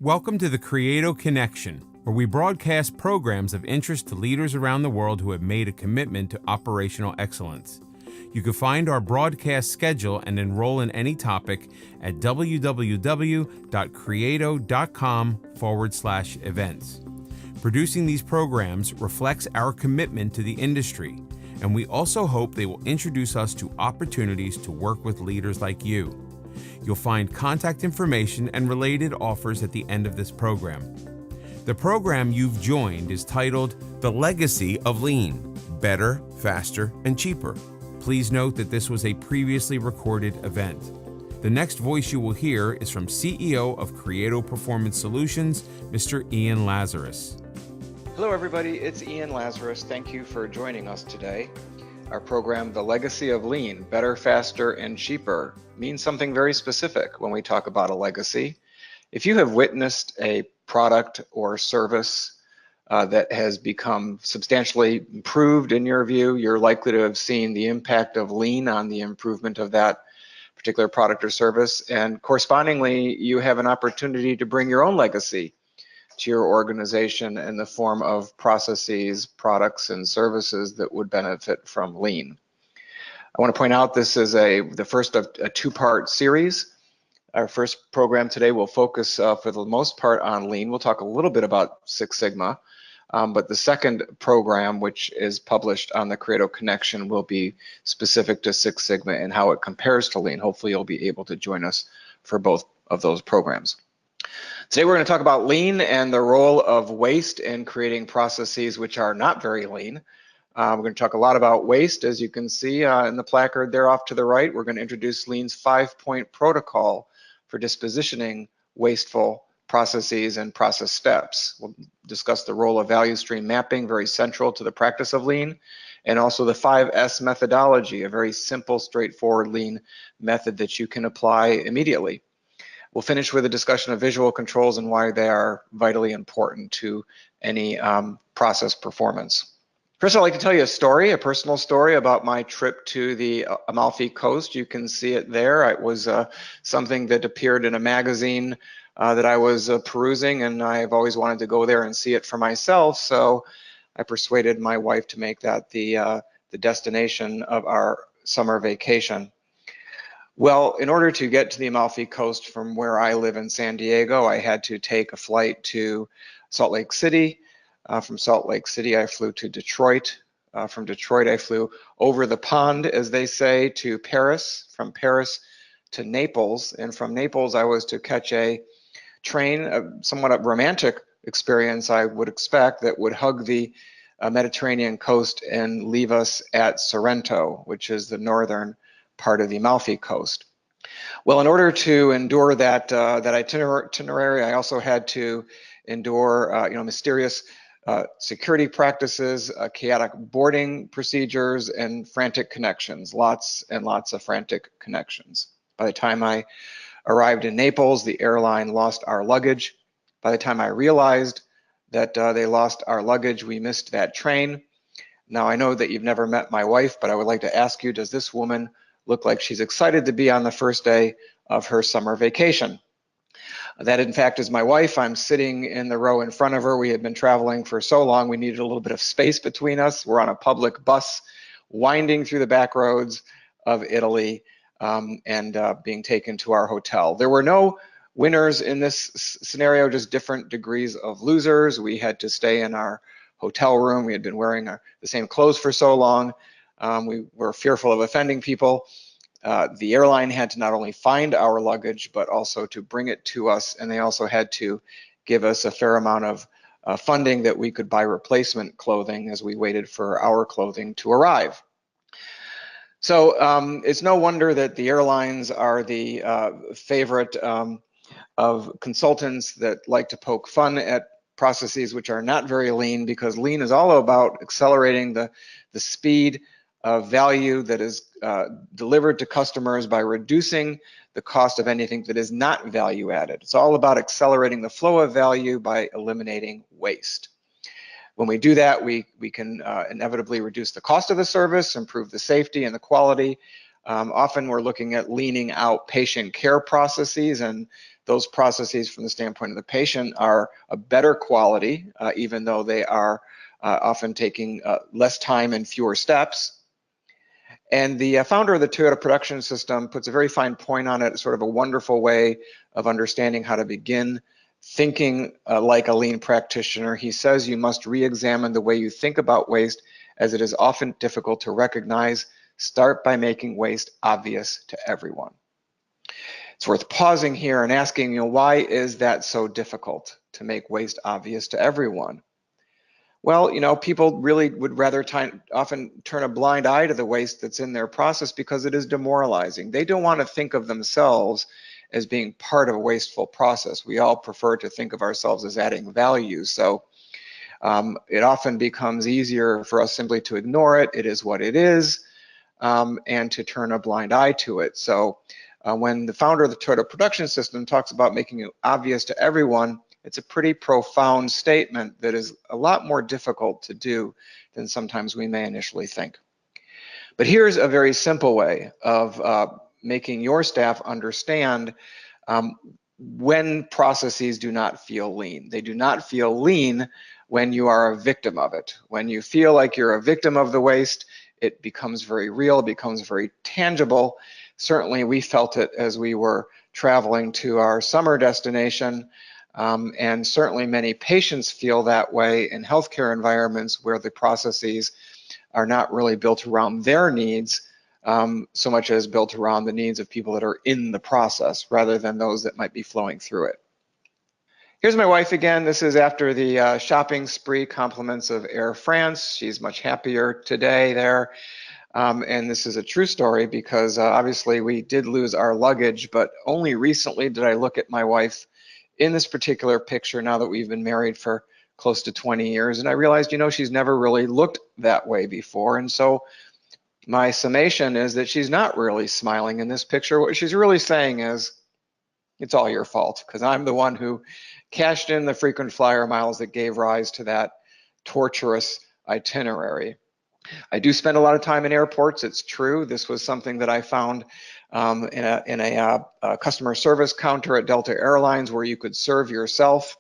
Welcome to the Creato Connection, where we broadcast programs of interest to leaders around the world who have made a commitment to operational excellence. You can find our broadcast schedule and enroll in any topic at www.creato.com/events. Producing these programs reflects our commitment to the industry, and we also hope they will introduce us to opportunities to work with leaders like you. You'll find contact information and related offers at the end of this program. The program you've joined is titled The Legacy of Lean: Better, Faster, and Cheaper. Please note that this was a previously recorded event. The next voice you will hear is from CEO of Creato Performance Solutions, Mr. Ian Lazarus. Hello everybody, it's Ian Lazarus. Thank you for joining us today. Our program, The Legacy of Lean: Better, Faster, and Cheaper, means something very specific when we talk about a legacy. If you have witnessed a product or service that has become substantially improved in your view, you're likely to have seen the impact of Lean on the improvement of that particular product or service, and correspondingly, you have an opportunity to bring your own legacy to your organization in the form of processes, products, and services that would benefit from Lean. I want to point out this is the first of a two-part series. Our first program today will focus for the most part on Lean. We'll talk a little bit about Six Sigma, but the second program, which is published on the Creato Connection, will be specific to Six Sigma and how it compares to Lean. Hopefully you'll be able to join us for both of those programs. Today we're going to talk about Lean and the role of waste in creating processes which are not very lean. We're going to talk a lot about waste, as you can see in the placard there off to the right. We're going to introduce Lean's 5-point protocol for dispositioning wasteful processes and process steps. We'll discuss the role of value stream mapping, very central to the practice of Lean, and also the 5S methodology, a very simple, straightforward Lean method that you can apply immediately. We'll finish with a discussion of visual controls and why they are vitally important to any process performance. First, I'd like to tell you a story, a personal story about my trip to the Amalfi Coast. You can see it there. It was something that appeared in a magazine that I was perusing, and I've always wanted to go there and see it for myself. So I persuaded my wife to make that the destination of our summer vacation. Well, in order to get to the Amalfi Coast from where I live in San Diego, I had to take a flight to Salt Lake City. From Salt Lake City, I flew to Detroit. From Detroit, I flew over the pond, as they say, to Paris. From Paris to Naples. And from Naples, I was to catch a train, somewhat a romantic experience, I would expect, that would hug the Mediterranean coast and leave us at Sorrento, which is the northern part of the Amalfi Coast. Well, in order to endure that itinerary, I also had to endure mysterious security practices, chaotic boarding procedures, and frantic connections, lots and lots of frantic connections. By the time I arrived in Naples, the airline lost our luggage. By the time I realized that they lost our luggage, we missed that train. Now, I know that you've never met my wife, but I would like to ask you, does this woman look like she's excited to be on the first day of her summer vacation? That, in fact, is my wife. I'm sitting in the row in front of her. We had been traveling for so long, we needed a little bit of space between us. We're on a public bus winding through the back roads of Italy and being taken to our hotel. There were no winners in this scenario, just different degrees of losers. We had to stay in our hotel room. We had been wearing the same clothes for so long. We were fearful of offending people. The airline had to not only find our luggage, but also to bring it to us, and they also had to give us a fair amount of funding that we could buy replacement clothing as we waited for our clothing to arrive. So it's no wonder that the airlines are the favorite of consultants that like to poke fun at processes which are not very lean, because Lean is all about accelerating the speed of value that is delivered to customers by reducing the cost of anything that is not value added. It's all about accelerating the flow of value by eliminating waste. When we do that, we can inevitably reduce the cost of the service, improve the safety and the quality Often we're looking at leaning out patient care processes, and those processes from the standpoint of the patient are a better quality, even though they are often taking less time and fewer steps. And the founder of the Toyota Production System puts a very fine point on it, sort of a wonderful way of understanding how to begin thinking like a lean practitioner. He says you must re-examine the way you think about waste, as it is often difficult to recognize. Start by making waste obvious to everyone. It's worth pausing here and asking, why is that so difficult to make waste obvious to everyone? Well, people really would rather often turn a blind eye to the waste that's in their process because it is demoralizing. They don't want to think of themselves as being part of a wasteful process. We all prefer to think of ourselves as adding value. So it often becomes easier for us simply to ignore it. It is what it is, and to turn a blind eye to it. So when the founder of the Toyota Production System talks about making it obvious to everyone, it's a pretty profound statement that is a lot more difficult to do than sometimes we may initially think. But here's a very simple way of making your staff understand when processes do not feel lean. They do not feel lean when you are a victim of it. When you feel like you're a victim of the waste, it becomes very real, it becomes very tangible. Certainly we felt it as we were traveling to our summer destination. And certainly many patients feel that way in healthcare environments where the processes are not really built around their needs so much as built around the needs of people that are in the process rather than those that might be flowing through it. Here's my wife again. This is after the shopping spree, compliments of Air France. She's much happier today there. And this is a true story because obviously we did lose our luggage, but only recently did I look at my wife in this particular picture now that we've been married for close to 20 years. And I realized, she's never really looked that way before. And so my summation is that she's not really smiling in this picture. What she's really saying is, it's all your fault because I'm the one who cashed in the frequent flyer miles that gave rise to that torturous itinerary. I do spend a lot of time in airports. It's true. This was something that I found in a customer service counter at Delta Airlines where you could serve yourself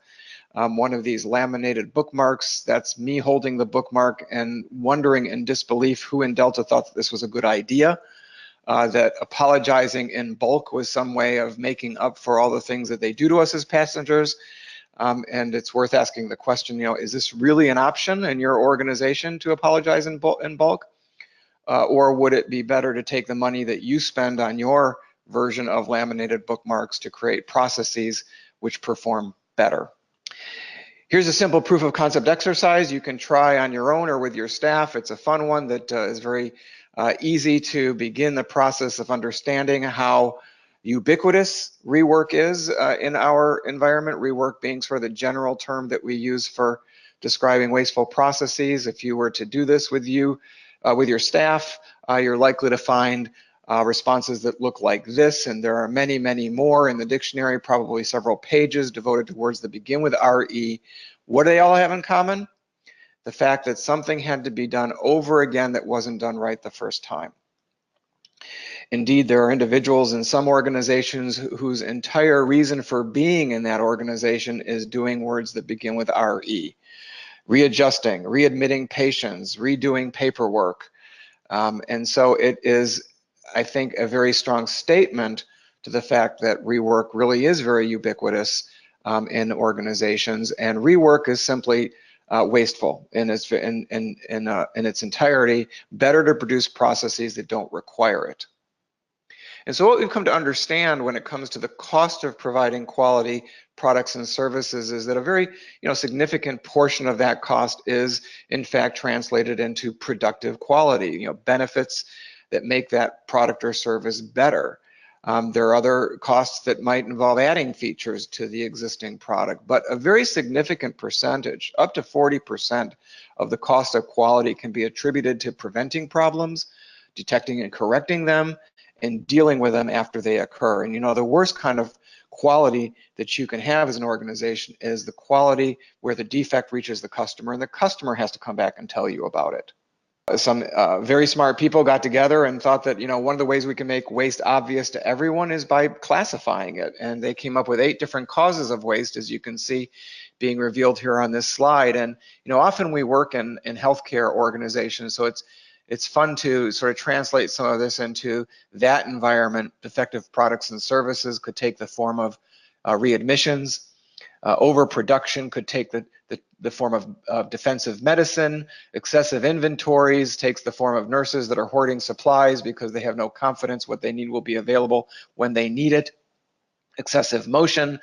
one of these laminated bookmarks. That's me holding the bookmark and wondering in disbelief who in Delta thought that this was a good idea, that apologizing in bulk was some way of making up for all the things that they do to us as passengers. And it's worth asking the question, is this really an option in your organization to apologize in bulk? Or would it be better to take the money that you spend on your version of laminated bookmarks to create processes which perform better? Here's a simple proof of concept exercise you can try on your own or with your staff. It's a fun one that is very easy to begin the process of understanding how ubiquitous rework is in our environment, rework being sort of the general term that we use for describing wasteful processes. If you were to do this with your staff, you're likely to find responses that look like this, and there are many, many more in the dictionary, probably several pages devoted to words that begin with RE. What do they all have in common? The fact that something had to be done over again that wasn't done right the first time. Indeed, there are individuals in some organizations whose entire reason for being in that organization is doing words that begin with RE. Readjusting, readmitting patients, redoing paperwork. And so it is, I think, a very strong statement to the fact that rework really is very ubiquitous in organizations, and rework is simply wasteful in its entirety. Better to produce processes that don't require it. And so what we've come to understand when it comes to the cost of providing quality products and services is that a very significant portion of that cost is in fact translated into productive quality, benefits that make that product or service better. There are other costs that might involve adding features to the existing product, but a very significant percentage, up to 40% of the cost of quality can be attributed to preventing problems, detecting and correcting them, and dealing with them after they occur. And the worst kind of quality that you can have as an organization is the quality where the defect reaches the customer and the customer has to come back and tell you about it. Some very smart people got together and thought that, one of the ways we can make waste obvious to everyone is by classifying it. And they came up with 8 different causes of waste, as you can see being revealed here on this slide. And, often we work in healthcare organizations, so it's fun to sort of translate some of this into that environment. Defective products and services could take the form of readmissions. Overproduction could take the form of defensive medicine. Excessive inventories takes the form of nurses that are hoarding supplies because they have no confidence what they need will be available when they need it. Excessive motion,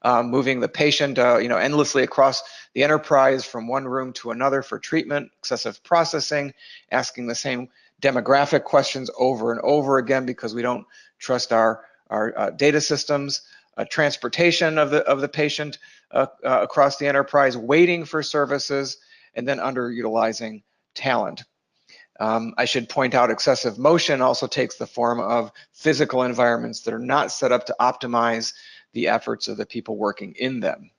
moving the patient endlessly across the enterprise from one room to another for treatment. Excessive processing, asking the same demographic questions over and over again because we don't trust our data systems. Transportation of the patient across the enterprise, waiting for services, and then underutilizing talent. I should point out excessive motion also takes the form of physical environments that are not set up to optimize the efforts of the people working in them.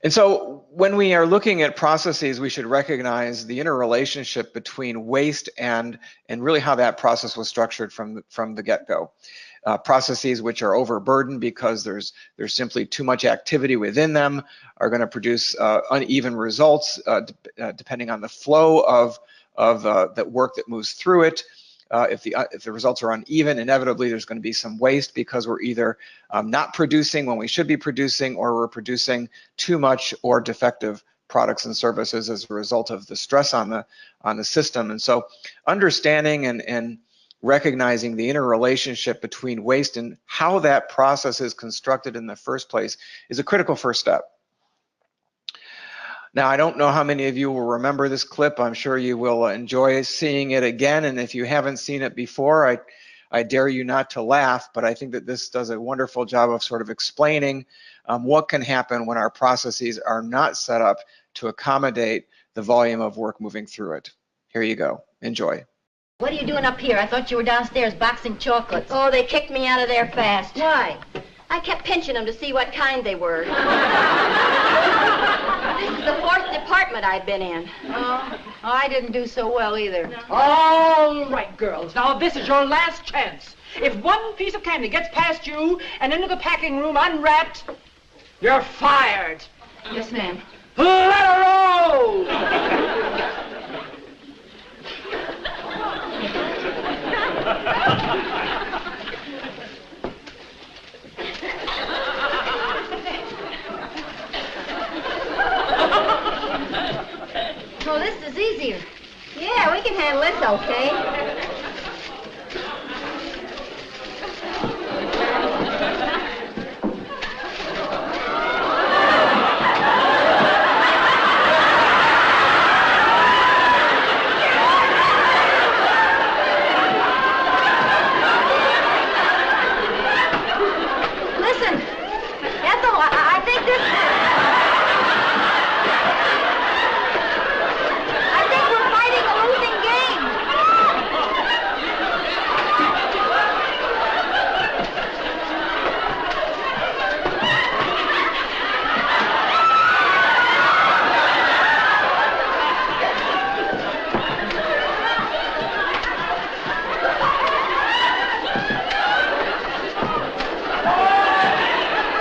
And so when we are looking at processes, we should recognize the interrelationship between waste and really how that process was structured from the get-go. Processes which are overburdened because there's simply too much activity within them are going to produce uneven results depending on the flow of the work that moves through it. If the results are uneven, inevitably there's going to be some waste because we're either not producing when we should be producing, or we're producing too much or defective products and services as a result of the stress on the system. And so understanding and recognizing the interrelationship between waste and how that process is constructed in the first place is a critical first step. Now, I don't know how many of you will remember this clip. I'm sure you will enjoy seeing it again. And if you haven't seen it before, I dare you not to laugh, but I think that this does a wonderful job of sort of explaining what can happen when our processes are not set up to accommodate the volume of work moving through it. Here you go. Enjoy. What are you doing up here? I thought you were downstairs boxing chocolates. Oh, they kicked me out of there fast. Why? I kept pinching them to see what kind they were. This is the 4th department I've been in. Oh, I didn't do so well either. No. All right, girls. Now, this is your last chance. If one piece of candy gets past you and into the packing room unwrapped, you're fired. Yes, ma'am. Let her roll! Oh, this is easier. Yeah, we can handle this okay. Listen, Ethel, I think this... I think we're fighting a losing game.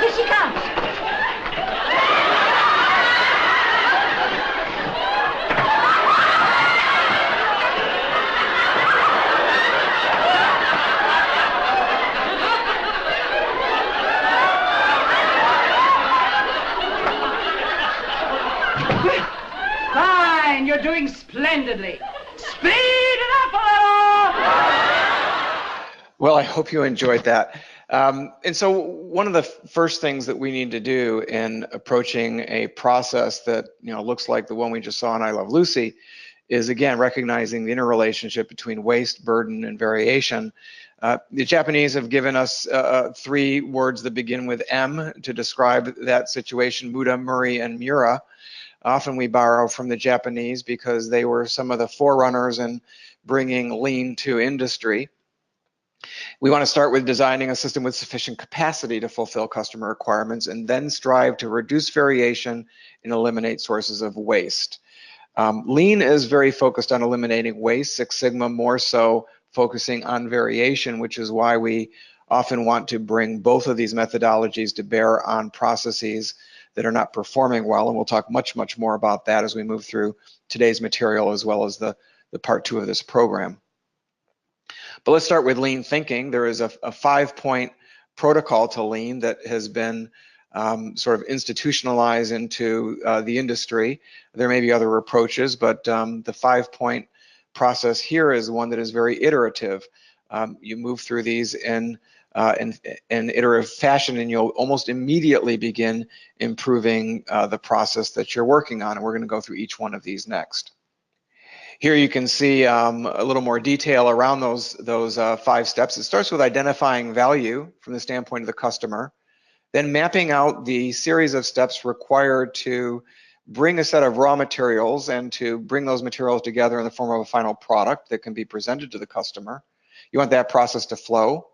Here she comes. Fine, you're doing splendidly. Speed it up a little! Well, I hope you enjoyed that. And so one of the first things that we need to do in approaching a process that looks like the one we just saw in I Love Lucy is, again, recognizing the interrelationship between waste, burden, and variation. The Japanese have given us 3 words that begin with M to describe that situation: Muda, Muri, and Mura. Often we borrow from the Japanese because they were some of the forerunners in bringing lean to industry. We want to start with designing a system with sufficient capacity to fulfill customer requirements, and then strive to reduce variation and eliminate sources of waste. Lean is very focused on eliminating waste, Six Sigma more so focusing on variation, which is why we often want to bring both of these methodologies to bear on processes that are not performing well, and we'll talk much more about that as we move through today's material as well as the part 2 of this program. But let's start with lean thinking. There is a 5-point protocol to lean that has been sort of institutionalized into the industry. There may be other approaches, but the 5-point process here is one that is very iterative. You move through these in iterative fashion, and you'll almost immediately begin improving the process that you're working on. And we're going to go through each one of these next. Here you can see a little more detail around those 5 steps. It starts with identifying value from the standpoint of the customer, then mapping out the series of steps required to bring a set of raw materials and to bring those materials together in the form of a final product that can be presented to the customer. You want that process to flow.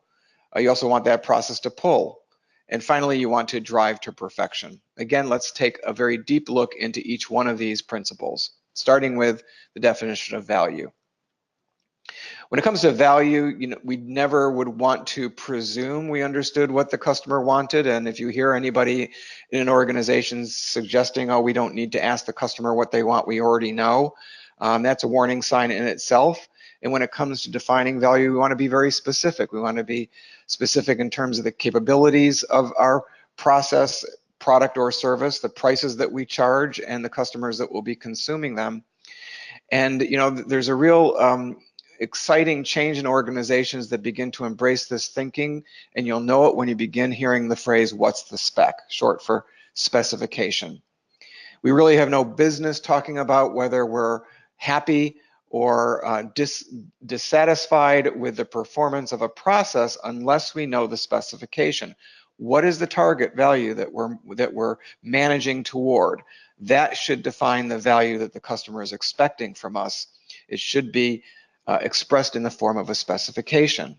You also want that process to pull. And finally, you want to drive to perfection. Again, let's take a very deep look into each one of these principles, starting with the definition of value. When it comes to value, we never would want to presume we understood what the customer wanted. And if you hear anybody in an organization suggesting, oh, we don't need to ask the customer what they want, we already know, that's a warning sign in itself. And when it comes to defining value, we want to be very specific. We want to be specific in terms of the capabilities of our process, product, or service, the prices that we charge, and the customers that will be consuming them. And there's a real exciting change in organizations that begin to embrace this thinking, and you'll know it when you begin hearing the phrase, what's the spec, short for specification. We really have no business talking about whether we're happy or dissatisfied with the performance of a process unless we know the specification. What is the target value that we're managing toward? That should define the value that the customer is expecting from us. It should be expressed in the form of a specification.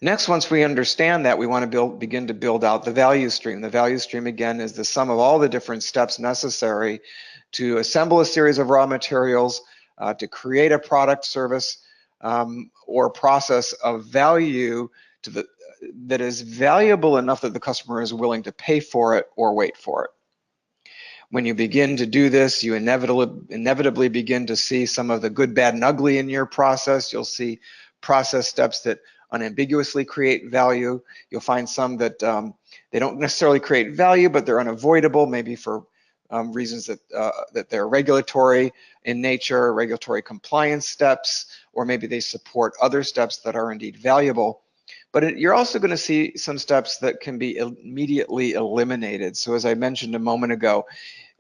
Next, once we understand that, we want to begin to build out the value stream. The value stream, again, is the sum of all the different steps necessary to assemble a series of raw materials, to create a product, service, or process of value that is valuable enough that the customer is willing to pay for it or wait for it. When you begin to do this, you inevitably begin to see some of the good, bad, and ugly in your process. You'll see process steps that unambiguously create value. You'll find some that they don't necessarily create value, but they're unavoidable, maybe for reasons that they're regulatory in nature, regulatory compliance steps, or maybe they support other steps that are indeed valuable. But you're also going to see some steps that can be immediately eliminated. So as I mentioned a moment ago,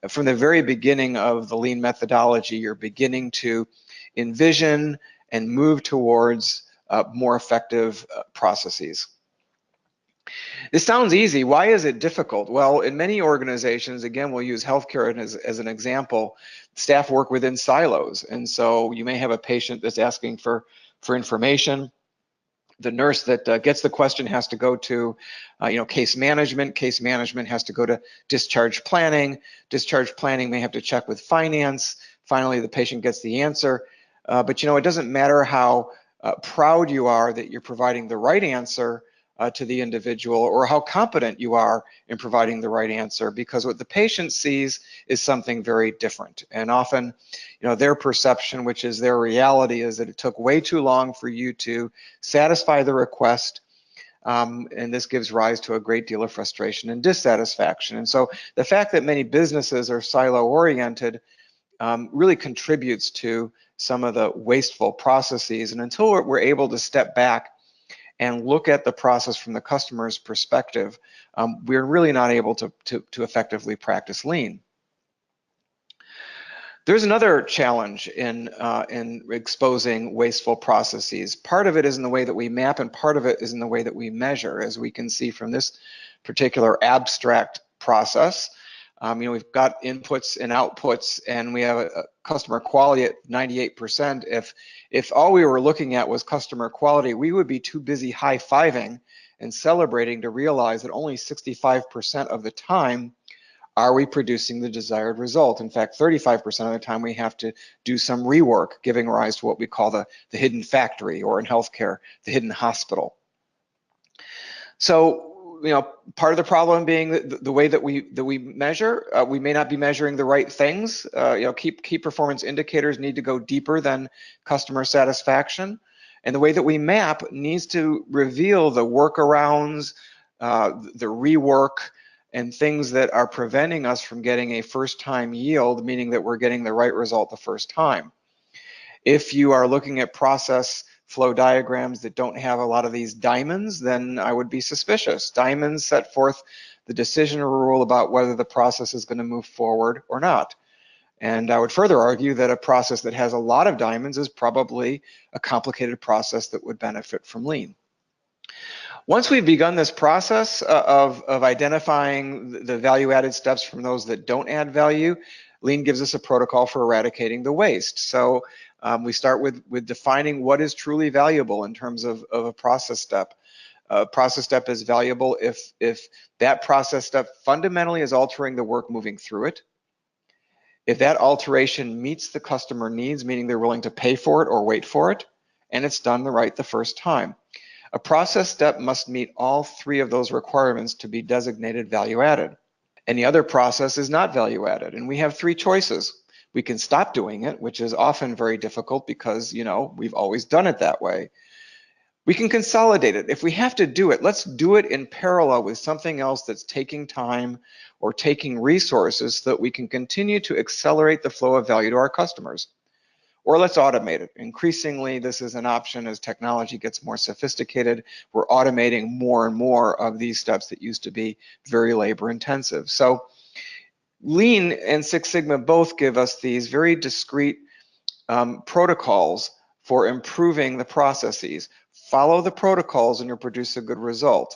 from the very beginning of the lean methodology, you're beginning to envision and move towards more effective processes. This sounds easy. Why is it difficult? Well, in many organizations, again, we'll use healthcare as an example, staff work within silos. And so you may have a patient that's asking for information. The nurse that gets the question has to go to case management. Case management has to go to discharge planning. Discharge planning may have to check with finance. Finally, the patient gets the answer. But it doesn't matter how proud you are that you're providing the right answer to the individual, or how competent you are in providing the right answer, because what the patient sees is something very different. And often, their perception, which is their reality, is that it took way too long for you to satisfy the request. And this gives rise to a great deal of frustration and dissatisfaction. And so the fact that many businesses are silo-oriented really contributes to some of the wasteful processes. And until we're able to step back and look at the process from the customer's perspective, we're really not able to effectively practice lean. There's another challenge in exposing wasteful processes. Part of it is in the way that we map, and part of it is in the way that we measure, as we can see from this particular abstract process. We've got inputs and outputs, and we have a customer quality at 98%. If all we were looking at was customer quality, we would be too busy high-fiving and celebrating to realize that only 65% of the time Are we producing the desired result? In fact, 35% of the time we have to do some rework, giving rise to what we call the hidden factory, or in healthcare, the hidden hospital. So, part of the problem being the way that we measure, we may not be measuring the right things. Key performance indicators need to go deeper than customer satisfaction, and the way that we map needs to reveal the workarounds, the rework, and things that are preventing us from getting a first-time yield, meaning that we're getting the right result the first time. If you are looking at process flow diagrams that don't have a lot of these diamonds, then I would be suspicious. Diamonds set forth the decision rule about whether the process is going to move forward or not. And I would further argue that a process that has a lot of diamonds is probably a complicated process that would benefit from lean. Once we've begun this process of identifying the value-added steps from those that don't add value, lean gives us a protocol for eradicating the waste. So we start with defining what is truly valuable in terms of a process step. A process step is valuable if that process step fundamentally is altering the work moving through it, if that alteration meets the customer needs, meaning they're willing to pay for it or wait for it, and it's done right the first time. A process step must meet all three of those requirements to be designated value added. Any other process is not value added, and we have three choices. We can stop doing it, which is often very difficult because, we've always done it that way. We can consolidate it. If we have to do it, let's do it in parallel with something else that's taking time or taking resources so that we can continue to accelerate the flow of value to our customers. Or let's automate it. Increasingly, this is an option as technology gets more sophisticated. We're automating more and more of these steps that used to be very labor intensive. So Lean and Six Sigma both give us these very discrete protocols for improving the processes. Follow the protocols and you'll produce a good result.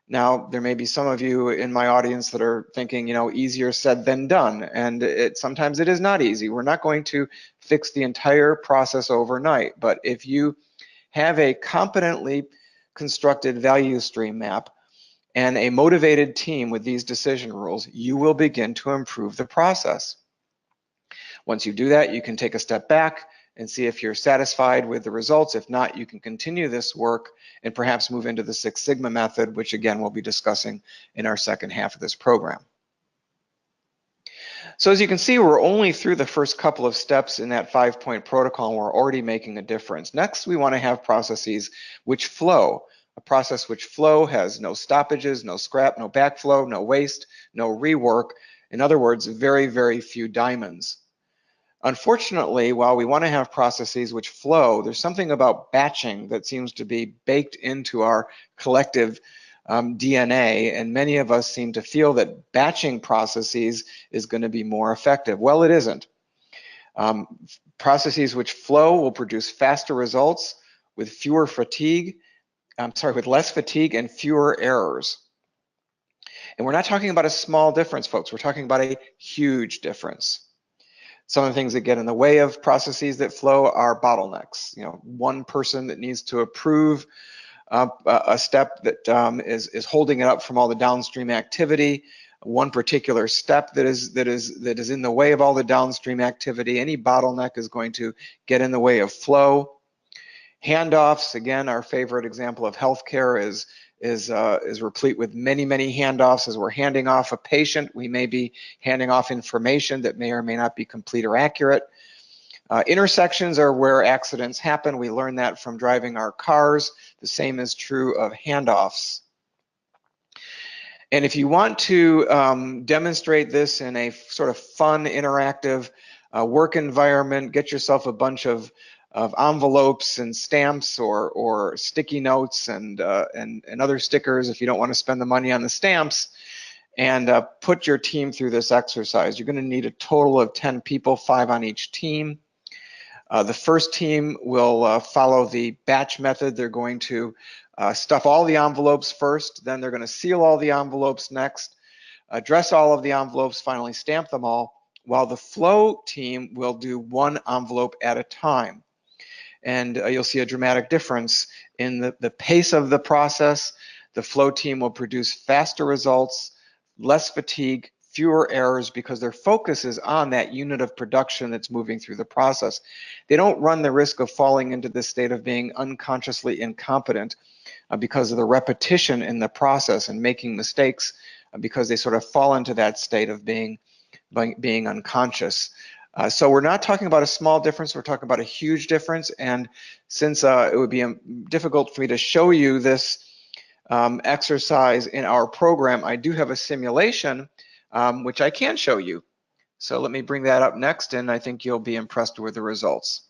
Now, there may be some of you in my audience that are thinking, easier said than done, and sometimes it is not easy. We're not going to fix the entire process overnight, but if you have a competently constructed value stream map and a motivated team with these decision rules, you will begin to improve the process. Once you do that, you can take a step back and see if you're satisfied with the results. If not, you can continue this work and perhaps move into the Six Sigma method, which again, we'll be discussing in our second half of this program. So as you can see, we're only through the first couple of steps in that 5-point protocol, and we're already making a difference. Next, we want to have processes which flow. A process which flow has no stoppages, no scrap, no backflow, no waste, no rework. In other words, very, very few diamonds. Unfortunately, while we want to have processes which flow, there's something about batching that seems to be baked into our collective DNA, and many of us seem to feel that batching processes is going to be more effective. Well, it isn't. Processes which flow will produce faster results with with less fatigue and fewer errors. And we're not talking about a small difference, folks. We're talking about a huge difference. Some of the things that get in the way of processes that flow are bottlenecks. One person that needs to approve a step that is holding it up from all the downstream activity. One particular step that is in the way of all the downstream activity. Any bottleneck is going to get in the way of flow. Handoffs, again, our favorite example of healthcare is replete with many, many handoffs. As we're handing off a patient, we may be handing off information that may or may not be complete or accurate. Intersections are where accidents happen. We learn that from driving our cars. The same is true of handoffs. And if you want to demonstrate this in a sort of fun, interactive work environment, get yourself a bunch of envelopes and stamps or sticky notes and other stickers if you don't want to spend the money on the stamps, and put your team through this exercise. You're going to need a total of 10 people, 5 on each team. The first team will follow the batch method. They're going to stuff all the envelopes first, then they're going to seal all the envelopes next, address all of the envelopes, finally stamp them all, while the flow team will do one envelope at a time. And you'll see a dramatic difference in the pace of the process. The flow team will produce faster results, less fatigue, fewer errors because their focus is on that unit of production that's moving through the process. They don't run the risk of falling into this state of being unconsciously incompetent because of the repetition in the process and making mistakes because they sort of fall into that state of being unconscious. So we're not talking about a small difference, we're talking about a huge difference. And since it would be difficult for me to show you this exercise in our program, I do have a simulation which I can show you. So let me bring that up next, and I think you'll be impressed with the results.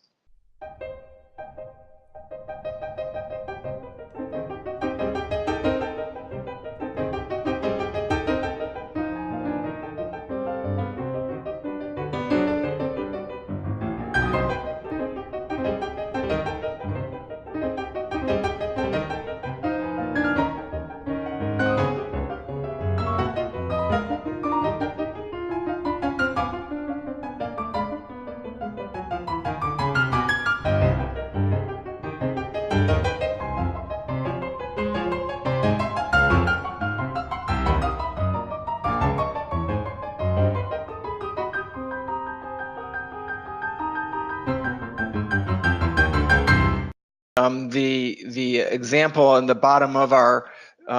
The example on the bottom of our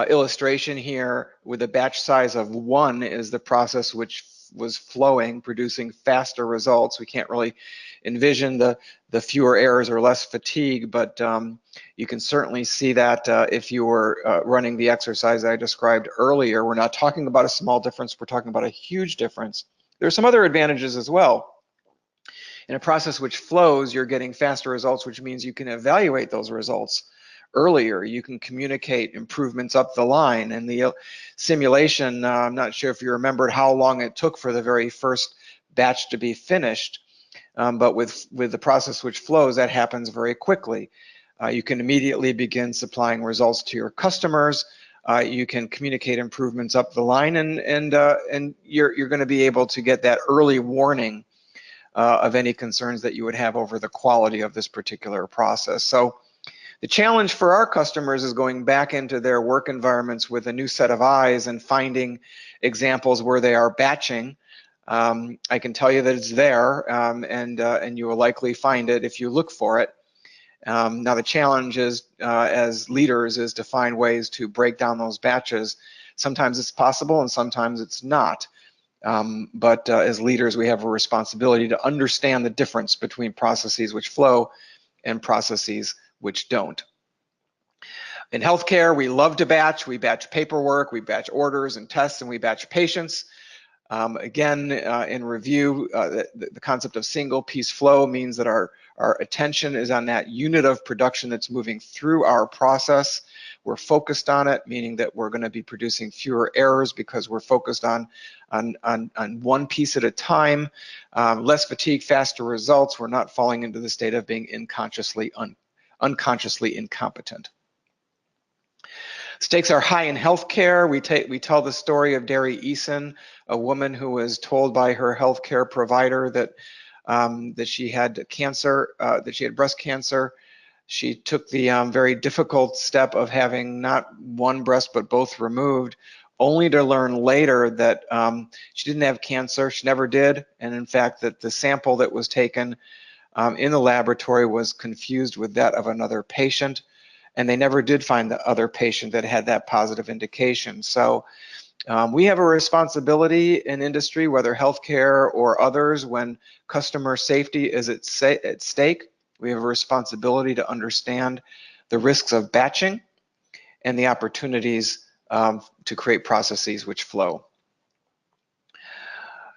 illustration here with a batch size of 1 is the process which was flowing, producing faster results. We can't really envision the fewer errors or less fatigue, but you can certainly see that if you were running the exercise I described earlier. We're not talking about a small difference, we're talking about a huge difference. There are some other advantages as well. In a process which flows, you're getting faster results, which means you can evaluate those results earlier. You can communicate improvements up the line. And the simulation, I'm not sure if you remembered how long it took for the very first batch to be finished, but with the process which flows, that happens very quickly. You can immediately begin supplying results to your customers. You can communicate improvements up the line, and you're going to be able to get that early warning of any concerns that you would have over the quality of this particular process. So the challenge for our customers is going back into their work environments with a new set of eyes and finding examples where they are batching. I can tell you that it's there, and you will likely find it if you look for it. Now the challenge is, as leaders, is to find ways to break down those batches. Sometimes it's possible and sometimes it's not. But as leaders, we have a responsibility to understand the difference between processes which flow and processes which don't. In healthcare, we love to batch. We batch paperwork, we batch orders and tests, and we batch patients. Again, in review, the concept of single piece flow means that our attention is on that unit of production that's moving through our process. We're focused on it, meaning that we're going to be producing fewer errors because we're focused on one piece at a time. Less fatigue, faster results. We're not falling into the state of being unconsciously incompetent. Stakes are high in healthcare. We tell the story of Derry Eason, a woman who was told by her healthcare provider that she had cancer, that she had breast cancer. She took the very difficult step of having not one breast but both removed, only to learn later that she didn't have cancer. She never did, and in fact that the sample that was taken in the laboratory was confused with that of another patient, and they never did find the other patient that had that positive indication. So we have a responsibility in industry, whether healthcare or others, when customer safety is at stake. We have a responsibility to understand the risks of batching and the opportunities to create processes which flow.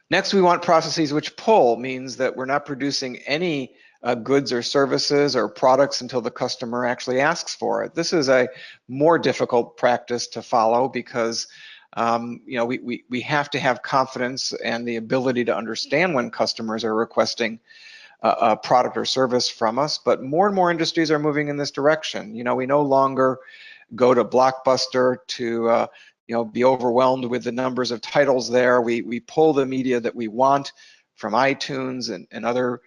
Next, we want processes which pull, means that we're not producing any goods or services or products until the customer actually asks for it. This is a more difficult practice to follow because we have to have confidence and the ability to understand when customers are requesting a product or service from us, but more and more industries are moving in this direction. We no longer go to Blockbuster to be overwhelmed with the numbers of titles there. We pull the media that we want from iTunes and other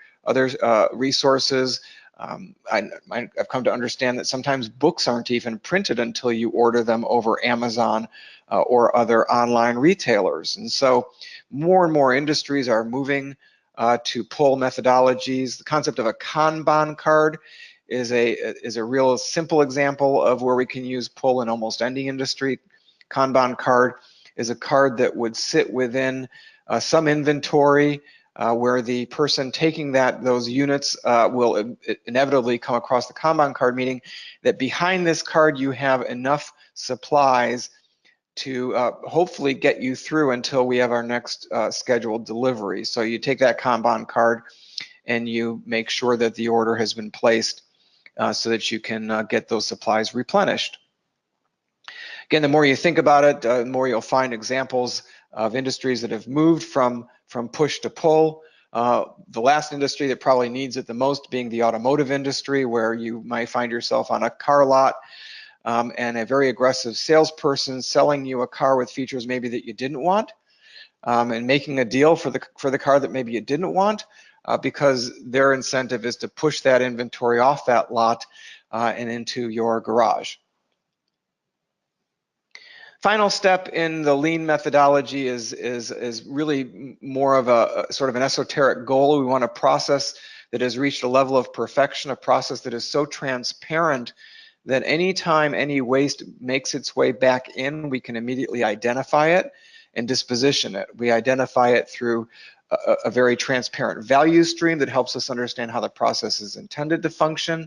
resources. I've come to understand that sometimes books aren't even printed until you order them over Amazon or other online retailers. And so more and more industries are moving to pull methodologies. The concept of a Kanban card is a real simple example of where we can use pull in almost any industry. Kanban card is a card that would sit within some inventory where the person taking those units will inevitably come across the Kanban card, meaning that behind this card you have enough supplies to hopefully get you through until we have our next scheduled delivery. So you take that Kanban card and you make sure that the order has been placed so that you can get those supplies replenished. Again, the more you think about it, the more you'll find examples of industries that have moved from push to pull. The last industry that probably needs it the most being the automotive industry, where you might find yourself on a car lot and a very aggressive salesperson selling you a car with features maybe that you didn't want, and making a deal for the car that maybe you didn't want, because their incentive is to push that inventory off that lot and into your garage. Final step in the lean methodology is really more of a sort of an esoteric goal. We want a process that has reached a level of perfection, a process that is so transparent that anytime any waste makes its way back in, we can immediately identify it and disposition it. We identify it through a very transparent value stream that helps us understand how the process is intended to function.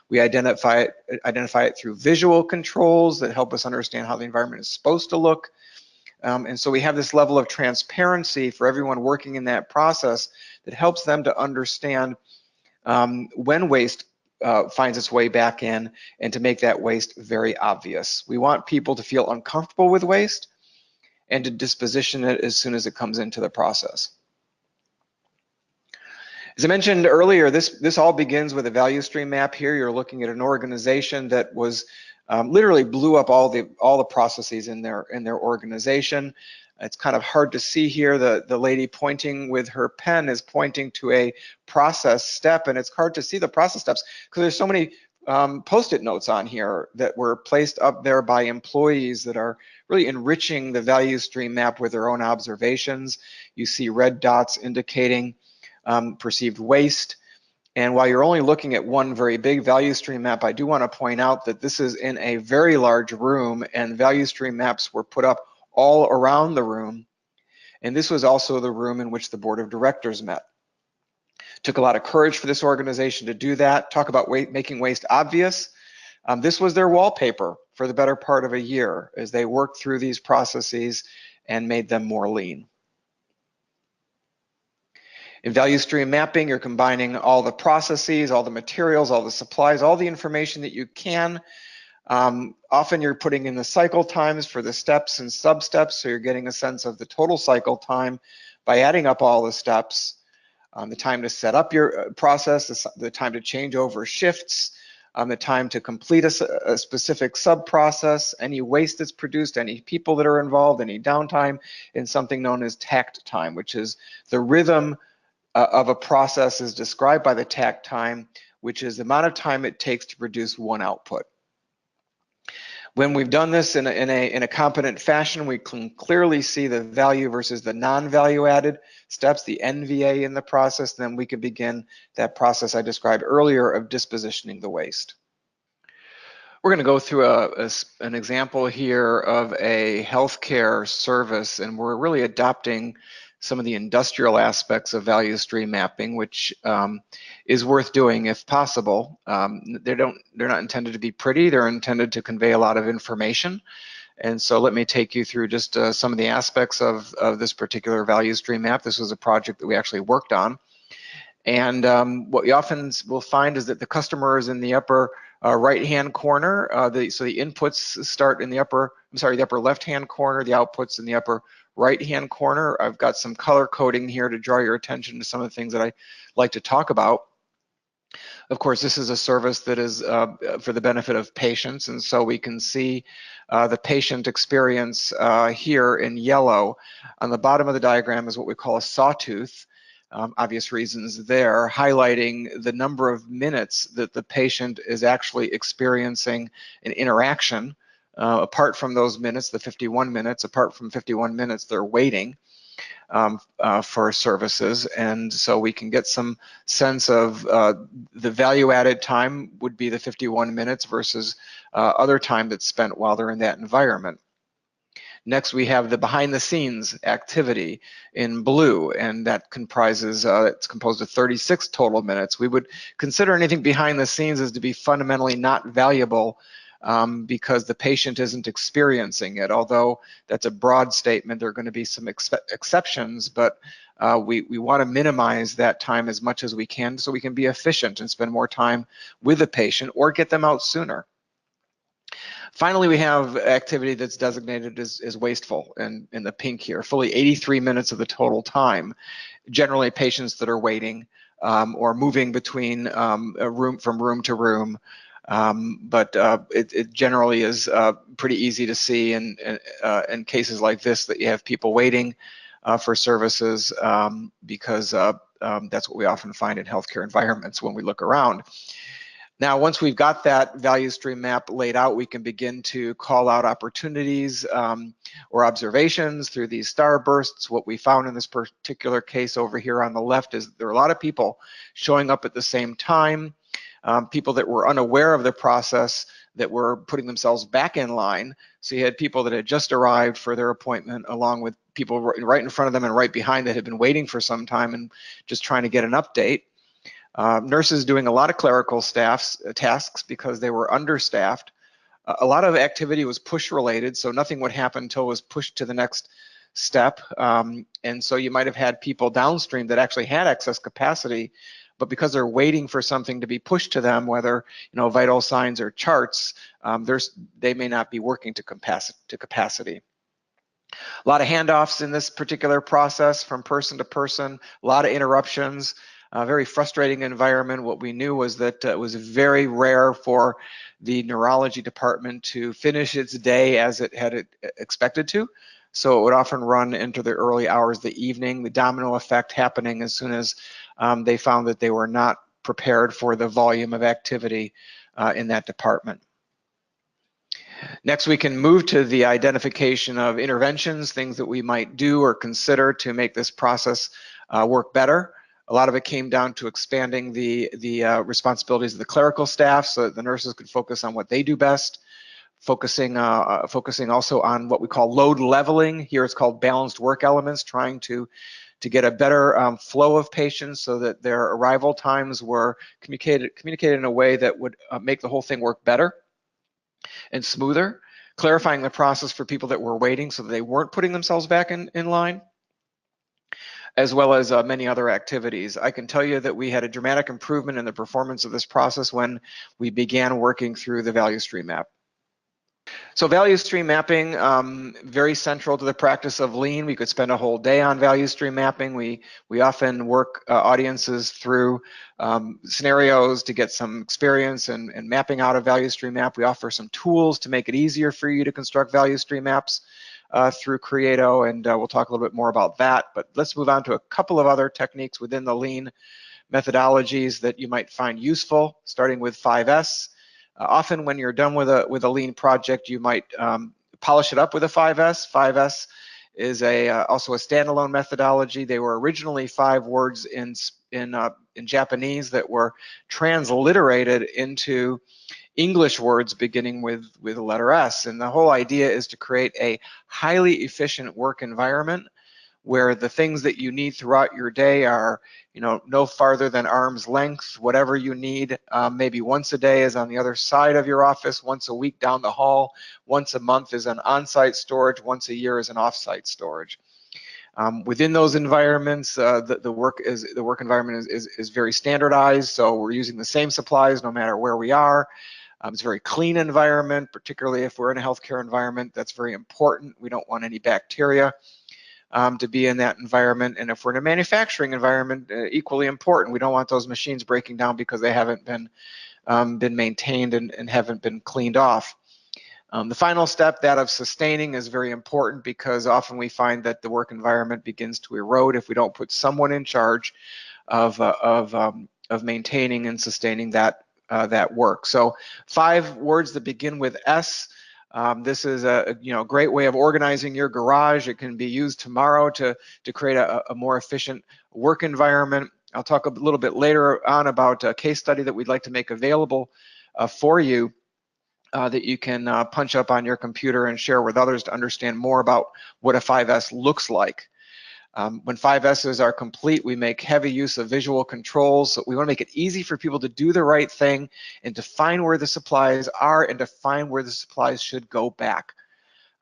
We identify it through visual controls that help us understand how the environment is supposed to look. And so we have this level of transparency for everyone working in that process that helps them to understand when waste finds its way back in, and to make that waste very obvious. We want people to feel uncomfortable with waste and to disposition it as soon as it comes into the process. As I mentioned earlier, this all begins with a value stream map. Here you're looking at an organization that was literally blew up all the processes in their organization. It's kind of hard to see here. The lady pointing with her pen is pointing to a process step, and it's hard to see the process steps because there's so many post-it notes on here that were placed up there by employees that are really enriching the value stream map with their own observations. You see red dots indicating perceived waste. And while you're only looking at one very big value stream map, I do want to point out that this is in a very large room, and value stream maps were put up all around the room. And this was also the room in which the board of directors met. Took a lot of courage for this organization to do that. Talk about making waste obvious. This was their wallpaper for the better part of a year as they worked through these processes and made them more lean. In value stream mapping, you're combining all the processes, all the materials, all the supplies, all the information that you can. Often you're putting in the cycle times for the steps and sub-steps, so you're getting a sense of the total cycle time by adding up all the steps, the time to set up your process, the time to change over shifts, the time to complete a specific sub-process, any waste that's produced, any people that are involved, any downtime, and something known as takt time, which is the rhythm of a process is described by the takt time, which is the amount of time it takes to produce one output. When we've done this in a competent fashion, we can clearly see the value versus the non-value added steps, the NVA in the process, then we can begin that process I described earlier of dispositioning the waste. We're going to go through an example here of a healthcare service, and we're really adopting some of the industrial aspects of value stream mapping, which is worth doing if possible. They're not intended to be pretty, they're intended to convey a lot of information. And so let me take you through just some of the aspects of this particular value stream map. This was a project that we actually worked on. And what we often will find is that the customer is in the upper right-hand corner. So the inputs start in the upper left-hand corner, the outputs in the upper right-hand corner. I've got some color coding here to draw your attention to some of the things that I like to talk about. Of course, this is a service that is for the benefit of patients, and so we can see the patient experience here in yellow. On the bottom of the diagram is what we call a sawtooth. obvious reasons there, highlighting the number of minutes that the patient is actually experiencing an interaction. Apart from those minutes, the 51 minutes, apart from 51 minutes, they're waiting for services. And so we can get some sense of the value added time would be the 51 minutes versus other time that's spent while they're in that environment. Next, we have the behind the scenes activity in blue, and that comprises, it's composed of 36 total minutes. We would consider anything behind the scenes as to be fundamentally not valuable because the patient isn't experiencing it. Although that's a broad statement, there are going to be some exceptions, but we want to minimize that time as much as we can so we can be efficient and spend more time with the patient or get them out sooner. Finally, we have activity that's designated as wasteful in the pink here, fully 83 minutes of the total time. Generally patients that are waiting or moving between from room to room. But it generally is pretty easy to see in cases like this that you have people waiting for services because that's what we often find in healthcare environments when we look around. Now, once we've got that value stream map laid out, we can begin to call out opportunities or observations through these starbursts. What we found in this particular case over here on the left is there are a lot of people showing up at the same time, people that were unaware of the process that were putting themselves back in line. So you had people that had just arrived for their appointment along with people right in front of them and right behind that had been waiting for some time and just trying to get an update. Nurses doing a lot of clerical tasks because they were understaffed. A lot of activity was push related, so nothing would happen until it was pushed to the next step. And so you might have had people downstream that actually had excess capacity, but because they're waiting for something to be pushed to them, whether vital signs or charts, they may not be working to capacity. A lot of handoffs in this particular process from person to person, a lot of interruptions. A very frustrating environment. What we knew was that it was very rare for the neurology department to finish its day as it had expected to. So it would often run into the early hours of the evening, the domino effect happening as soon as they found that they were not prepared for the volume of activity in that department. Next, we can move to the identification of interventions, things that we might do or consider to make this process work better. A lot of it came down to expanding the responsibilities of the clerical staff so that the nurses could focus on what they do best, focusing also on what we call load leveling. Here it's called balanced work elements, trying to get a better flow of patients so that their arrival times were communicated in a way that would make the whole thing work better and smoother, clarifying the process for people that were waiting so that they weren't putting themselves back in line, as well as many other activities. I can tell you that we had a dramatic improvement in the performance of this process when we began working through the value stream map. So value stream mapping, very central to the practice of lean. We could spend a whole day on value stream mapping. We often work audiences through scenarios to get some experience in mapping out a value stream map. We offer some tools to make it easier for you to construct value stream maps through Creato, and we'll talk a little bit more about that. But let's move on to a couple of other techniques within the lean methodologies that you might find useful, starting with 5S. Often when you're done with a lean project, you might polish it up with a 5S. 5S is also a standalone methodology. They were originally 5 words in Japanese that were transliterated into English words beginning with the letter S. And the whole idea is to create a highly efficient work environment where the things that you need throughout your day are, no farther than arm's length. Whatever you need, maybe once a day is on the other side of your office, once a week down the hall, once a month is an on-site storage, once a year is an off-site storage. Within those environments, the work environment is very standardized, so we're using the same supplies no matter where we are. It's a very clean environment, particularly if we're in a healthcare environment. That's very important. We don't want any bacteria to be in that environment. And if we're in a manufacturing environment, equally important. We don't want those machines breaking down because they haven't been maintained and haven't been cleaned off. The final step, that of sustaining, is very important because often we find that the work environment begins to erode if we don't put someone in charge of maintaining and sustaining that work. So 5 words that begin with S. This is a great way of organizing your garage. It can be used tomorrow to create a more efficient work environment. I'll talk a little bit later on about a case study that we'd like to make available for you that you can punch up on your computer and share with others to understand more about what a 5S looks like. When 5S's are complete, we make heavy use of visual controls. So we want to make it easy for people to do the right thing and to find where the supplies are and to find where the supplies should go back.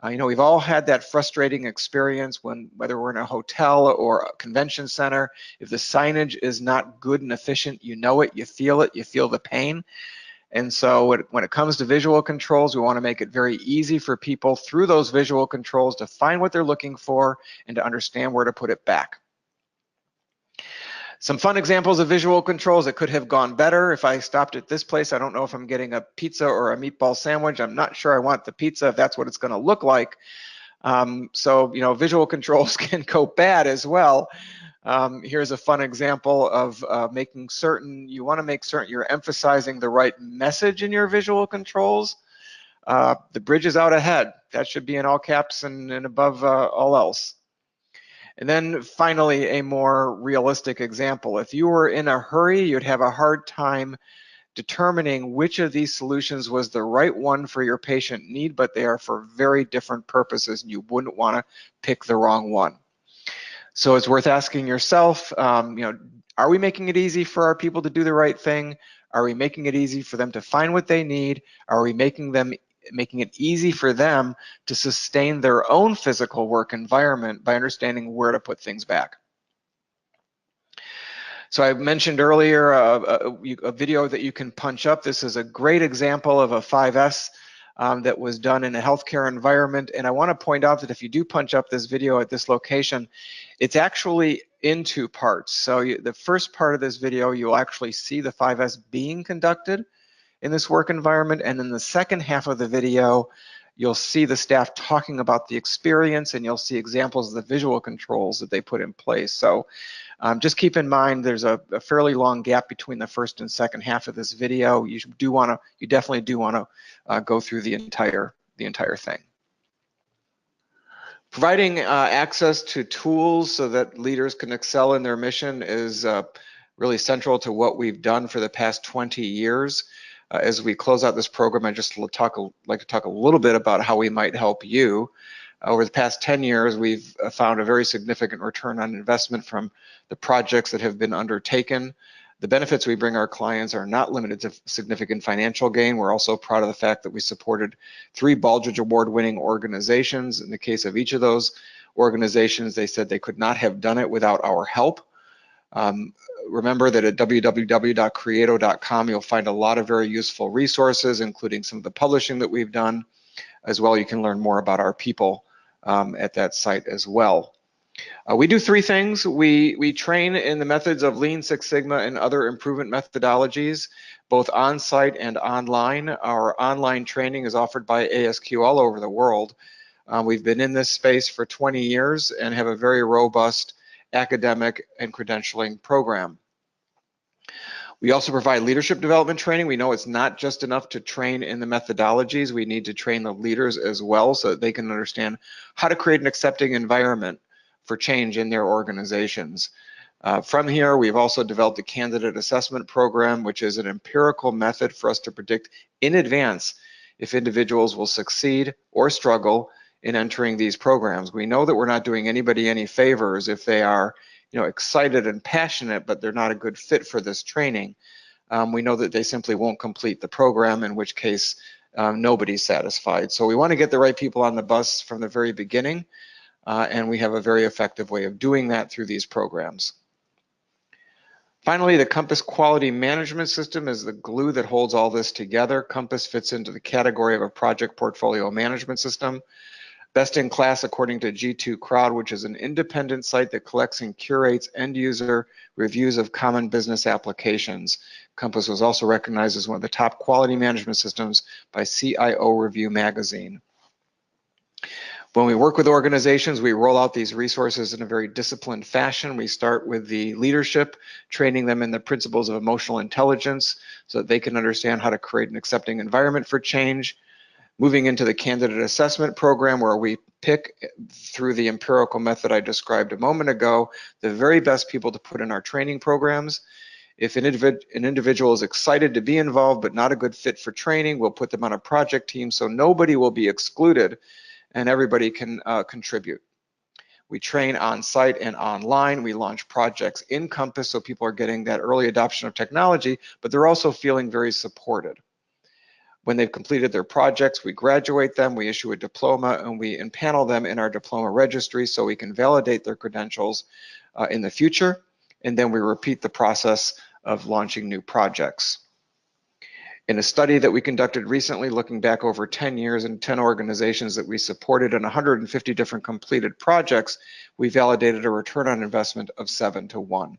We've all had that frustrating experience whether we're in a hotel or a convention center, if the signage is not good and efficient, you know it, you feel the pain. And so when it comes to visual controls, we want to make it very easy for people through those visual controls to find what they're looking for and to understand where to put it back. Some fun examples of visual controls that could have gone better. If I stopped at this place, I don't know if I'm getting a pizza or a meatball sandwich. I'm not sure I want the pizza if that's what it's going to look like. Visual controls can go bad as well. Here's a fun example of making certain, you want to make certain you're emphasizing the right message in your visual controls. The bridge is out ahead. That should be in all caps and above all else. And then finally, a more realistic example. If you were in a hurry, you'd have a hard time determining which of these solutions was the right one for your patient need, but they are for very different purposes, and you wouldn't want to pick the wrong one. So it's worth asking yourself, are we making it easy for our people to do the right thing? Are we making it easy for them to find what they need? Are we making it easy for them to sustain their own physical work environment by understanding where to put things back? So I mentioned earlier a video that you can punch up. This is a great example of a 5S that was done in a healthcare environment. And I want to point out that if you do punch up this video at this location, it's actually in 2 parts. So the first part of this video, you'll actually see the 5S being conducted in this work environment. And in the second half of the video, you'll see the staff talking about the experience, and you'll see examples of the visual controls that they put in place. So just keep in mind there's a fairly long gap between the first and second half of this video. You definitely do want to go through the entire thing. Providing access to tools so that leaders can excel in their mission is really central to what we've done for the past 20 years. As we close out this program, I'd just like to talk a little bit about how we might help you. Over the past 10 years, we've found a very significant return on investment from the projects that have been undertaken. The benefits we bring our clients are not limited to significant financial gain. We're also proud of the fact that we supported 3 Baldrige Award-winning organizations. In the case of each of those organizations, they said they could not have done it without our help. Remember that at www.creato.com, you'll find a lot of very useful resources, including some of the publishing that we've done. As well, you can learn more about our people at that site as well. We do 3 things. We train in the methods of Lean Six Sigma and other improvement methodologies, both on-site and online. Our online training is offered by ASQ all over the world. We've been in this space for 20 years and have a very robust academic and credentialing program. We also provide leadership development training. We know it's not just enough to train in the methodologies. We need to train the leaders as well so that they can understand how to create an accepting environment for change in their organizations. From here, we've also developed a candidate assessment program, which is an empirical method for us to predict in advance if individuals will succeed or struggle in entering these programs. We know that we're not doing anybody any favors if they are excited and passionate, but they're not a good fit for this training. We know that they simply won't complete the program, in which case nobody's satisfied. So we want to get the right people on the bus from the very beginning, and we have a very effective way of doing that through these programs. Finally, the Compass Quality Management System is the glue that holds all this together. Compass fits into the category of a project portfolio management system. Best in class according to G2 Crowd, which is an independent site that collects and curates end user reviews of common business applications. Compass was also recognized as one of the top quality management systems by CIO Review magazine. When we work with organizations, we roll out these resources in a very disciplined fashion. We start with the leadership, training them in the principles of emotional intelligence so that they can understand how to create an accepting environment for change. Moving into the candidate assessment program, where we pick through the empirical method I described a moment ago, the very best people to put in our training programs. If an individual is excited to be involved but not a good fit for training, we'll put them on a project team so nobody will be excluded and everybody can contribute. We train on site and online. We launch projects in Compass so people are getting that early adoption of technology, but they're also feeling very supported. When they've completed their projects, we graduate them, we issue a diploma, and we impanel them in our diploma registry so we can validate their credentials in the future, and then we repeat the process of launching new projects. In a study that we conducted recently, looking back over 10 years and 10 organizations that we supported and 150 different completed projects, we validated a return on investment of 7 to 1.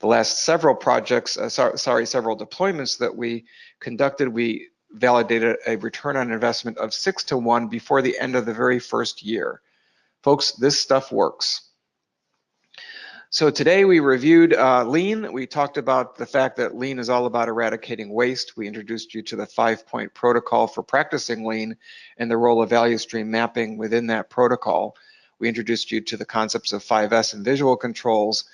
The last several projects, several deployments that we conducted, we validated a return on investment of 6 to 1 before the end of the very first year. Folks, this stuff works. So today we reviewed Lean. We talked about the fact that Lean is all about eradicating waste. We introduced you to the 5-point protocol for practicing Lean and the role of value stream mapping within that protocol. We introduced you to the concepts of 5S and visual controls.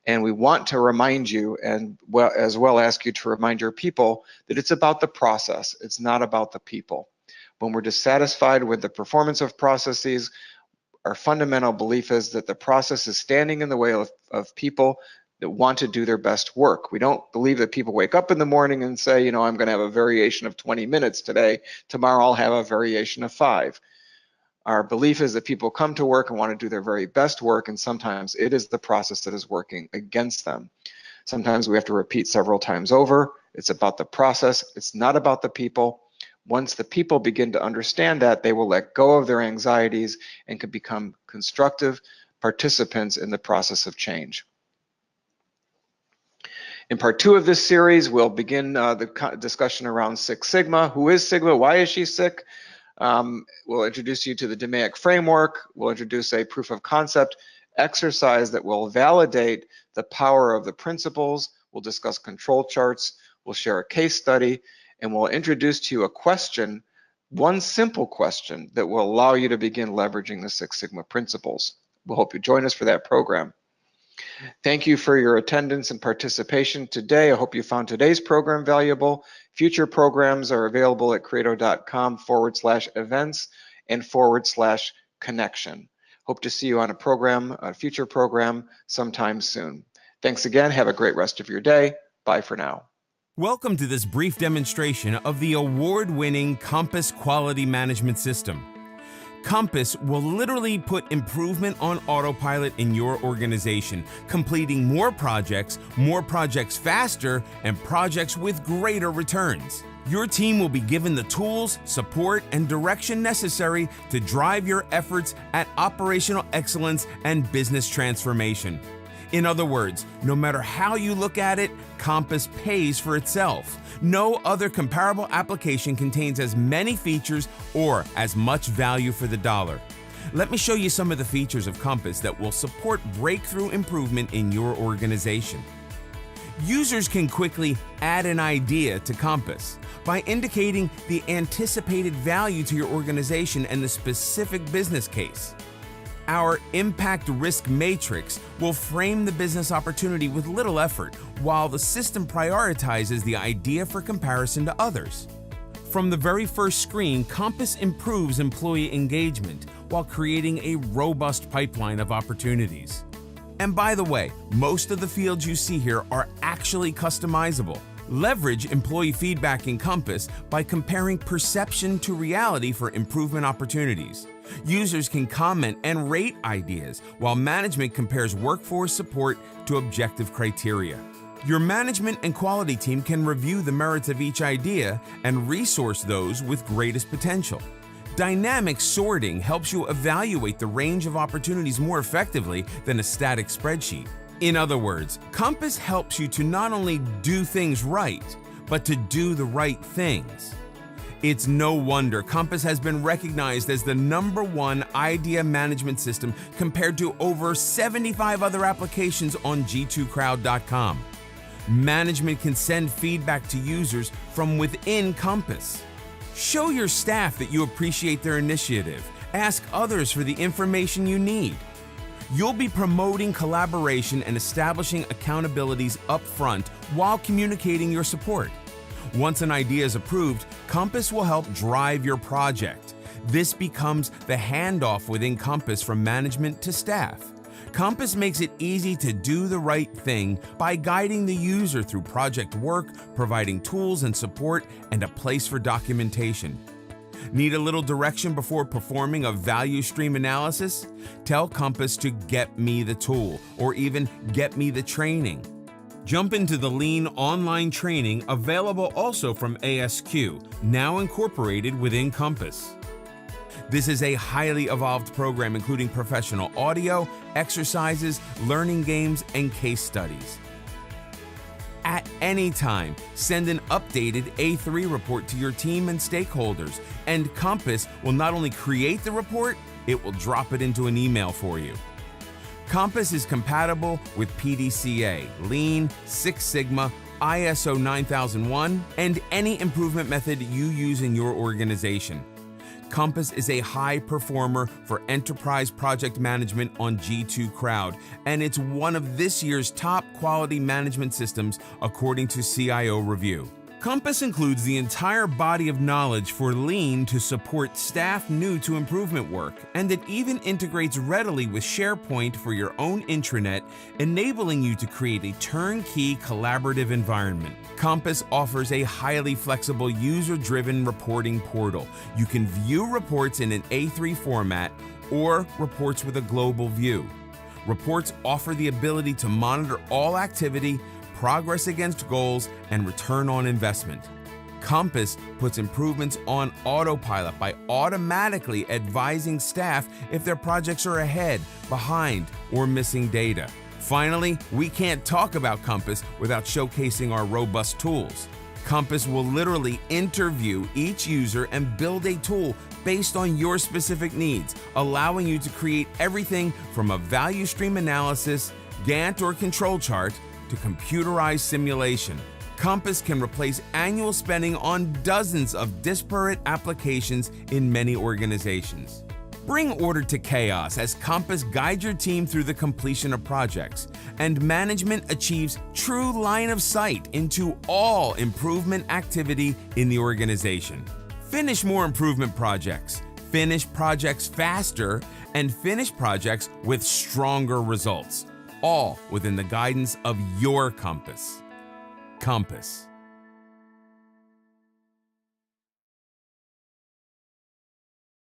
And we want to remind you, and as well ask you to remind your people, that it's about the process. It's not about the people. When we're dissatisfied with the performance of processes, our fundamental belief is that the process is standing in the way of people that want to do their best work. We don't believe that people wake up in the morning and say, you know, I'm going to have a variation of 20 minutes today. Tomorrow I'll have a variation of 5. Our belief is that people come to work and want to do their very best work, and sometimes it is the process that is working against them. Sometimes we have to repeat several times over. It's about the process. It's not about the people. Once the people begin to understand that, they will let go of their anxieties and can become constructive participants in the process of change. In part 2 of this series, we'll begin the discussion around Six Sigma. Who is Sigma? Why is she sick? We'll introduce you to the DMAIC framework. We'll introduce a proof of concept exercise that will validate the power of the principles. We'll discuss control charts. We'll share a case study, and we'll introduce to you a question, one simple question that will allow you to begin leveraging the Six Sigma principles. We'll hope you join us for that program. Thank you for your attendance and participation today. I hope you found today's program valuable. Future programs are available at credo.com/events and /connection. Hope to see you on a future program sometime soon. Thanks again. Have a great rest of your day. Bye for now. Welcome to this brief demonstration of the award-winning Compass Quality Management System. Compass will literally put improvement on autopilot in your organization, completing more projects faster, and projects with greater returns. Your team will be given the tools, support, and direction necessary to drive your efforts at operational excellence and business transformation. In other words, no matter how you look at it, Compass pays for itself. No other comparable application contains as many features or as much value for the dollar. Let me show you some of the features of Compass that will support breakthrough improvement in your organization. Users can quickly add an idea to Compass by indicating the anticipated value to your organization and the specific business case. Our impact risk matrix will frame the business opportunity with little effort, while the system prioritizes the idea for comparison to others. From the very first screen, Compass improves employee engagement while creating a robust pipeline of opportunities. And by the way, most of the fields you see here are actually customizable. Leverage employee feedback in Compass by comparing perception to reality for improvement opportunities. Users can comment and rate ideas, while management compares workforce support to objective criteria. Your management and quality team can review the merits of each idea and resource those with greatest potential. Dynamic sorting helps you evaluate the range of opportunities more effectively than a static spreadsheet. In other words, Compass helps you to not only do things right, but to do the right things. It's no wonder Compass has been recognized as the #1 idea management system compared to over 75 other applications on G2Crowd.com. Management can send feedback to users from within Compass. Show your staff that you appreciate their initiative. Ask others for the information you need. You'll be promoting collaboration and establishing accountabilities up front while communicating your support. Once an idea is approved, Compass will help drive your project. This becomes the handoff within Compass from management to staff. Compass makes it easy to do the right thing by guiding the user through project work, providing tools and support, and a place for documentation. Need a little direction before performing a value stream analysis? Tell Compass to get me the tool, or even get me the training. Jump into the Lean online training available also from ASQ, now incorporated within Compass. This is a highly evolved program including professional audio, exercises, learning games, and case studies. At any time, send an updated A3 report to your team and stakeholders, and Compass will not only create the report, it will drop it into an email for you. Compass is compatible with PDCA, Lean, Six Sigma, ISO 9001, and any improvement method you use in your organization. Compass is a high performer for enterprise project management on G2 Crowd, and it's one of this year's top quality management systems according to CIO Review. Compass includes the entire body of knowledge for Lean to support staff new to improvement work, and it even integrates readily with SharePoint for your own intranet, enabling you to create a turnkey collaborative environment. Compass offers a highly flexible user-driven reporting portal. You can view reports in an A3 format or reports with a global view. Reports offer the ability to monitor all activity, progress against goals, and return on investment. Compass puts improvements on autopilot by automatically advising staff if their projects are ahead, behind, or missing data. Finally, we can't talk about Compass without showcasing our robust tools. Compass will literally interview each user and build a tool based on your specific needs, allowing you to create everything from a value stream analysis, Gantt or control chart, to computerized simulation. Compass can replace annual spending on dozens of disparate applications in many organizations. Bring order to chaos as Compass guides your team through the completion of projects, and management achieves true line of sight into all improvement activity in the organization. Finish more improvement projects, finish projects faster, and finish projects with stronger results. All within the guidance of your Compass. Compass.